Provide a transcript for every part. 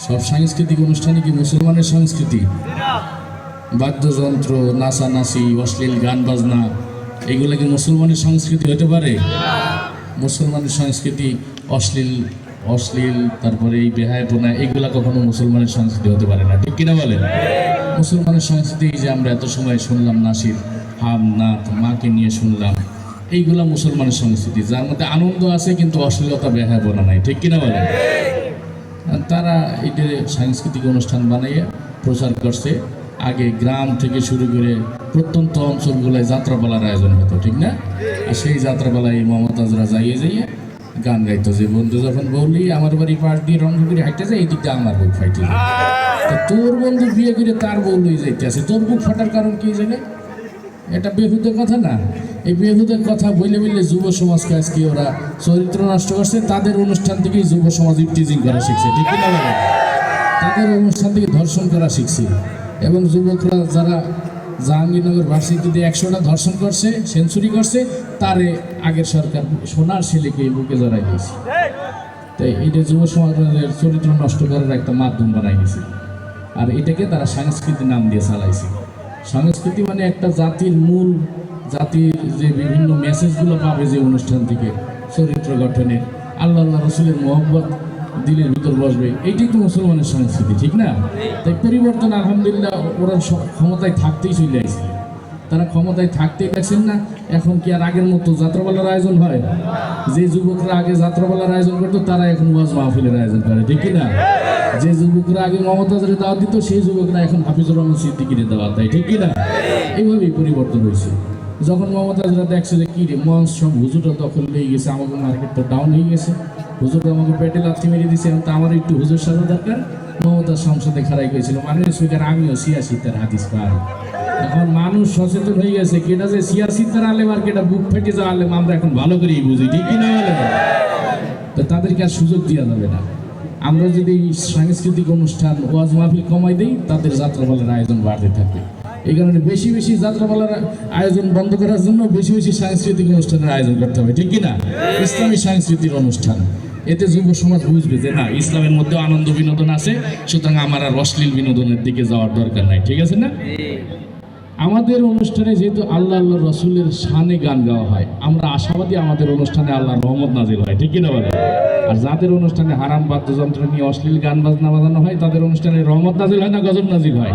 সব সাংস্কৃতিক অনুষ্ঠানে কি মুসলমানের সংস্কৃতি? বাদ্যযন্ত্র, নাচানাচি, অশ্লীল গান বাজনা, এগুলো কি মুসলমানের সংস্কৃতি হতে পারে? মুসলমানের সংস্কৃতি অশ্লীল অশ্লীল তারপরে এই বেহায়াপনা, এগুলা কখনো মুসলমানের সংস্কৃতি হতে পারে না, ঠিক কিনা বলেন? মুসলমানের সংস্কৃতি যে আমরা এত সময় শুনলাম, নাসির, হাম, নাত, মাকে নিয়ে শুনলাম, এইগুলা মুসলমানের সংস্কৃতি, যার মধ্যে আনন্দ আছে কিন্তু অশ্লীলতা বেহায়াপনা নাই, ঠিক কিনা বলেন? তারা এটা সাংস্কৃতিক অনুষ্ঠান বানিয়ে প্রচার করছে। আগে গ্রাম থেকে শুরু করে প্রত্যন্ত অঞ্চলগুলোয় যাত্রাপালার আয়োজন হতো, ঠিক না? আর সেই যাত্রাপালায় মমতাজরা যাইয়ে যাইয়ে গান গাইতো যে বন্ধু যখন বললি আমার বাড়ি পাশ দিয়ে রংপুরে হাইটে যায়, এই দিকটা আমার বুক ফাইটে যায়। তো তোর বন্ধু বিয়ে করে তার বউ লই যাইতে আছে, তোর বুক ফাটার কারণ কি জানে? এটা বেহুদের কথা না? এই বেহুদের কথা বলে বললে যুব সমাজকে আজকে ওরা চরিত্র নষ্ট করছে। তাদের অনুষ্ঠান থেকেই যুব সমাজ ইফটিজিং করা শিখছে, ঠিক কিনা বলে? তাদের অনুষ্ঠান থেকে ধর্ষণ করা শিখছে। এবং যুবকরা যারা জাহাঙ্গীরনগর ভার্সিটিতে 100টা ধর্ষণ করছে, সেঞ্চুরি করছে, তারে আগের সরকার সোনার ছেলেকে বুকে জড়াই দিয়েছে। তাই এটা যুব সমাজের চরিত্র নষ্ট করার একটা মাধ্যম বানাই দিয়েছে। আর এটাকে তারা সংস্কৃতি নাম দিয়ে চালাইছে। সংস্কৃতি মানে একটা জাতির মূল, জাতির যে বিভিন্ন মেসেজগুলো পাবে যে অনুষ্ঠান থেকে, চরিত্র গঠনে, আল্লাহ রসুলের মহব্বত দিলের ভিতর বসবে, এইটাই তো মুসলমানের সংস্কৃতি, ঠিক না? তাই পরিবর্তন আলহামদুলিল্লাহ ওরা ক্ষমতায় থাকতেই চলে আসছে। তারা ক্ষমতায় থাকতেই দেখছেন না। এখন কি আর আগের মতো যাত্রাপালার আয়োজন হয়? যে যুবকরা আগে যাত্রাপালার আয়োজন করতো তারা এখন ওয়াজ মাহফিলের আয়োজন করে, ঠিক কিনা? যে যুবকরা আগে মমতাজের দাওয়াত দিত সেই যুবকরা এখন হাফিজুর রহমান সিদ্দিকীর দাওয়াত দেয়, ঠিক কিনা? এইভাবেই পরিবর্তন হয়েছে। যখন মমতাজরা দেখছে যে কি রে মঞ্চ সব হুজুরটা দখল হয়ে গেছে, আমাকে মার্কেট তো ডাউন হয়ে গেছে, হুজুরটা আমাকে পেটে লাথি মেরে দিয়েছে, এখন তো আমার একটু হুজুর সাজা দরকার। মমতাজ সংসদে খাড়াই গেছিল, মানুষ সুইকার আমিও সিয়াসিতার হাদিস পাই। এখন মানুষ সচেতন হয়ে গেছে, কেটা যে সিয়াসিতার আলেম আর কেটা বুক ফেটে যাওয়া আলেম আমরা এখন ভালো করেই বুঝি, ঠিক কিনা বলে? তো তাদেরকে আর সুযোগ দেওয়া যাবে না। আমরা যদি সাংস্কৃতিক অনুষ্ঠান ওয়াজ মাহফিল কমাই দিই, তাদের যাত্রাপালার আয়োজন বাড়তে থাকবে। এই কারণে বেশি বেশি যাত্রাপালার আয়োজন বন্ধ করার জন্য বেশি বেশি সাংস্কৃতিক অনুষ্ঠানের আয়োজন করতে হবে, ঠিক কিনা? ইসলামী সাংস্কৃতিক অনুষ্ঠান, এতে যুব সমাজ বুঝবে যে না, ইসলামের মধ্যে আনন্দ বিনোদন আছে, সুতরাং আমার আর অশ্লীল বিনোদনের দিকে যাওয়ার দরকার নাই, ঠিক আছে না? আমাদের অনুষ্ঠানে যেহেতু আল্লাহ আল্লাহ রসুলের শানে গান গাওয়া হয়, আমরা আশাবাদী আমাদের অনুষ্ঠানে আল্লাহর রহমত নাজিল হয়, ঠিক কিনা বলে? আর যাদের অনুষ্ঠানে হারাম বাদ্যযন্ত্র নিয়ে অশ্লীল গান বাজনা বাজানো হয়, তাদের অনুষ্ঠানে রহমত নাজিল হয় না গজব নাজিল হয়?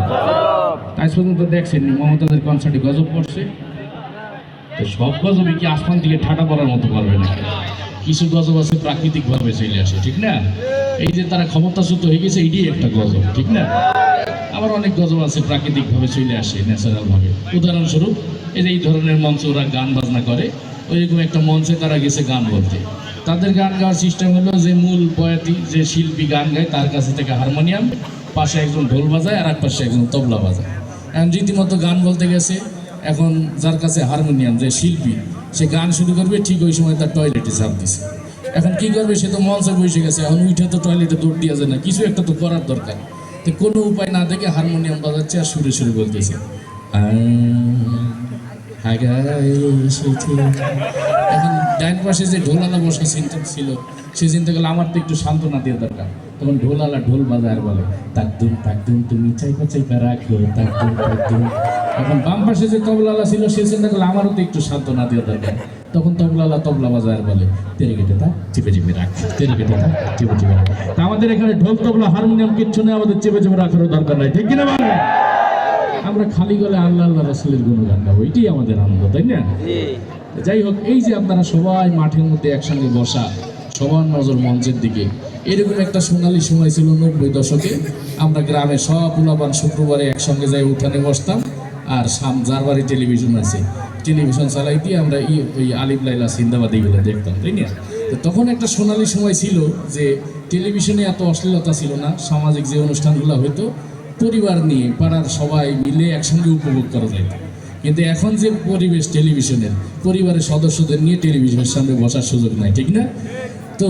তাই পর্যন্ত দেখছেন মমতাজের কনসার্টে গজব পড়ছে। তো সব গজবই কি আসমান থেকে ঠাটা পড়ার মতো পারবে না? কিছু গজব আছে প্রাকৃতিকভাবে চলে আসে, ঠিক না? এই যে তারা ক্ষমতাচ্যুত হয়ে গেছে, এটাই একটা গজব, ঠিক না? আবার অনেক গজব আছে প্রাকৃতিকভাবে চলে আসে, ন্যাচারালভাবে। উদাহরণস্বরূপ এই যে এই ধরনের মঞ্চে ওরা গান বাজনা করে, ওইরকম একটা মঞ্চে তারা গেছে গান বলতে। তাদের গান গাওয়ার সিস্টেম হলো যে মূল বয়াতি যে শিল্পী গান গায় তার কাছে থেকে হারমোনিয়াম, পাশে একজন ঢোল বাজায় আর এক পাশে একজন তবলা বাজায়। এখন রীতিমতো গান বলতে গেছে, এখন যার কাছে হারমোনিয়াম যে শিল্পী, সে গান শুরু করবে, ঠিক ওই সময় তার টয়লেটে চাপ দিছে। এখন কি করবে? সে তো মঞ্চে বসে গেছে, এখন উঠে তো টয়লেটে দৌড় দিয়ে যায় না, কিছু একটা তো করার দরকার। তো কোনো উপায় না দেখে হারমোনিয়াম বাজাচ্ছে আর সুরে সুরে বলতেছে। এখন ডাইন পাশে যে ঢোলালা বসা চিন্তা ছিল, সে চিন্তা করলে আমার তো একটু সান্ত্বনা দিয়ে দরকার, তখন ঢোলালা ঢোল বাজায় আর বলে তাকদুম তুমি চাইপা চাইপা রাখো তাকদুম। এখন বাম পাশে যে তবলালা ছিল সে চিন্তা করলে আমারও তো একটু সান্ত্বনা দিয়ে দরকার, তখন তবলালা তবলা বাজায় আর বলে তেরে কেটে তা চেপে চেপে রাখ, তেরে কেটে তা চেপে চেপে রাখ। তা আমাদের এখানে ঢোল তবলা হারমোনিয়াম কিচ্ছু নেই, আমাদের চেপে চেপে রাখারও দরকার নাই, ঠিক কিনা বলে? আমরা খালি গলে আল্লাহ আল্লাহ রাসূলের গুণগান গাবো, এটাই আমাদের আনন্দ, তাই না? যাই হোক, এই যে আপনারা সবাই মাঠের মধ্যে একসঙ্গে বসা, সবার নজর মঞ্চের দিকে, এরকম একটা সোনালী সময় ছিল 90 দশকে। আমরা গ্রামে সব পোলাপান শুক্রবারে একসঙ্গে যাই উঠানে বসতাম, আর যার বাড়ি টেলিভিশন আছে টেলিভিশন চালাই দিয়ে আমরা ওই আলিফ লাইলা সিন্দাবাদ এইগুলো দেখতাম, তাই না? তো তখন একটা সোনালী সময় ছিল যে টেলিভিশনে এত অশ্লীলতা ছিল না, সামাজিক যে অনুষ্ঠানগুলো হতো পরিবার নিয়ে পাড়ার সবাই মিলে একসঙ্গে উপভোগ করা যেত। কিন্তু এখন যে পরিবেশ টেলিভিশনের, পরিবারের সদস্যদের নিয়ে টেলিভিশনের সামনে বসার সুযোগ নাই, ঠিক না? তো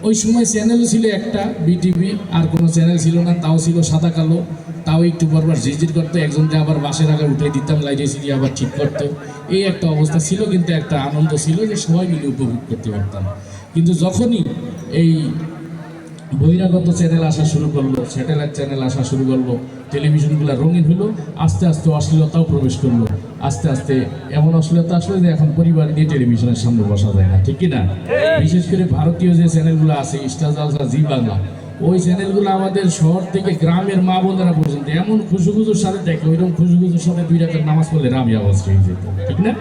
ওই সময় চ্যানেলও ছিল একটা বিটিভি, আর কোনো চ্যানেল ছিল না, তাও ছিল সাদা কালো, তাও একটু পরবার ঝিরঝির করতো, একজনকে আবার বাসের আগে উঠে দিতাম, লাইটে সিরিয়ে আবার ঠিক করতো, এই একটা অবস্থা ছিল। কিন্তু একটা আনন্দ ছিল যে সবাই মিলে উপভোগ করতে পারতাম। কিন্তু যখনই এই বহিরাগত চ্যানেল আসা শুরু করলো, স্যাটেলাইট চ্যানেল আসা শুরু করলো, টেলিভিশনগুলো রঙিন হলো, আস্তে আস্তে অশ্লীলতাও প্রবেশ করলো, আস্তে আস্তে এমন অশ্লীলতা আসলে যে এখন পরিবার নিয়ে টেলিভিশনের সামনে বসা যায় না, ঠিক কি না? বিশেষ করে ভারতীয় যে চ্যানেলগুলো আছে, স্টার জলসা, জি বাংলা, ওই চ্যানেলগুলো আমাদের শহর থেকে গ্রামের মা বোনেরা পর্যন্ত এমন খুশুখুজুর সাথে দেখে, ওইরকম খুশুখুজুর সাথে 2 রাকাত নামাজ পড়লে রাবি অবস্থা হয়ে যেত, ঠিক না?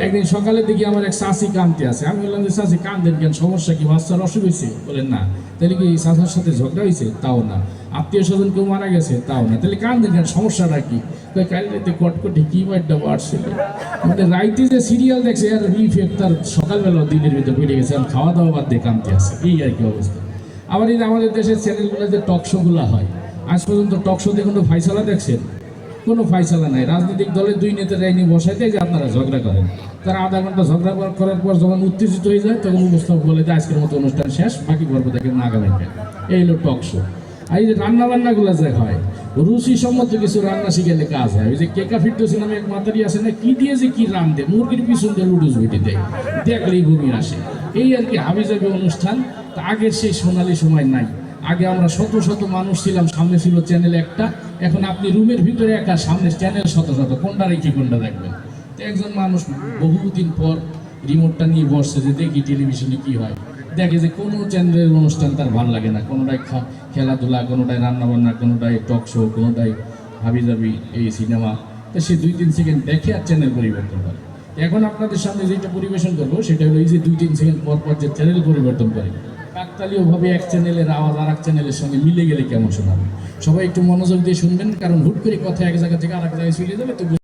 একদিন সকালে দেখি আমার এক চাষি কাঁদতে আছে, আমি বললাম যে চাষি কান্দেন কেন, সমস্যা কি, বাচ্চার অসুখ হয়েছে? বলেন না। তাহলে কি চাষার সাথে ঝগড়া হয়েছে? তাও না। আত্মীয় স্বজন কেউ মারা গেছে? তাও না। তাহলে কান্দেন কেন, সমস্যাটা কি? কাল রাতে কটকটি কি মাইটা বাড়ছিল, মানে রাইতে যে সিরিয়াল দেখছে আর ইফেক্ট তার সকালবেলা দিনের ভিতরে বেড়ে গেছে, আর খাওয়া দাওয়া বাদ দিয়ে কাঁদতে আছে, এই আর কি অবস্থা। আবার এই যে আমাদের দেশের চ্যানেলগুলো যে টক শোগুলো হয়, আজ পর্যন্ত টক শোতে কোনো ফাইসালা দেখছেন? কোনো ফাইসালা নাই। রাজনৈতিক দলের 2 নেতারা এনে বসাইতে যে আপনারা ঝগড়া করেন, তারা আধা ঘন্টা ঝগড়া করার পর যখন উত্তেজিত হয়ে যায় তখন উপস্থাপক বলে যে আজকের মতো অনুষ্ঠান শেষ, বাকি পর্ব দেখেন না আগামীকাল। এই হলো টক শো। আর এই যে রান্না বান্নাগুলো যে হয়, রুচিসম্মত কিছু রান্না শিখেলে কাজ হয়। ওই যে কেকা ফিরদৌসী নামে এক মাতারি আছে না, কি দিয়ে যে কি রান্ধে, মুরগির পিছন দিয়ে লুডুস বেটে দেয়, দেখলেই ঘুমি আসে। এই আর কি হাবিজাবি অনুষ্ঠান। তা আগের সেই সোনালি সময় নাই। আগে আমরা শত শত মানুষ ছিলাম, সামনে ছিল চ্যানেল একটা, এখন আপনি রুমের ভিতরে একা, সামনে চ্যানেল শত শত, কোনটা রেখে কোনটা দেখবেন? তো একজন মানুষ বহুদিন পর রিমোটটা নিয়ে বসছে যে দেখি টেলিভিশনে কি হয়, দেখে যে কোনো চ্যানেলের অনুষ্ঠান তার ভালো লাগে না, কোনোটাই খেলাধুলা, কোনোটাই রান্নাবান্না, কোনোটাই টক শো, কোনোটাই হাবিজাবি এই সিনেমা। তো সে 2-3 সেকেন্ড দেখে আর চ্যানেল পরিবর্তন করে। এখন আপনাদের সামনে যেটা পরিবেশন করবো সেটা হলো এই যে 2-3 সেকেন্ড পর পর যে চ্যানেল পরিবর্তন করে, কাকতালীয়ভাবে এক চ্যানেলের আওয়াজ আর এক চ্যানেলের সঙ্গে মিলে গেলে কেমন শোনাবে। সবাই একটু মনোযোগ দিয়ে শুনবেন, কারণ হুট করে কথা এক জায়গা থেকে আর এক জায়গায় চলে যাবে, তো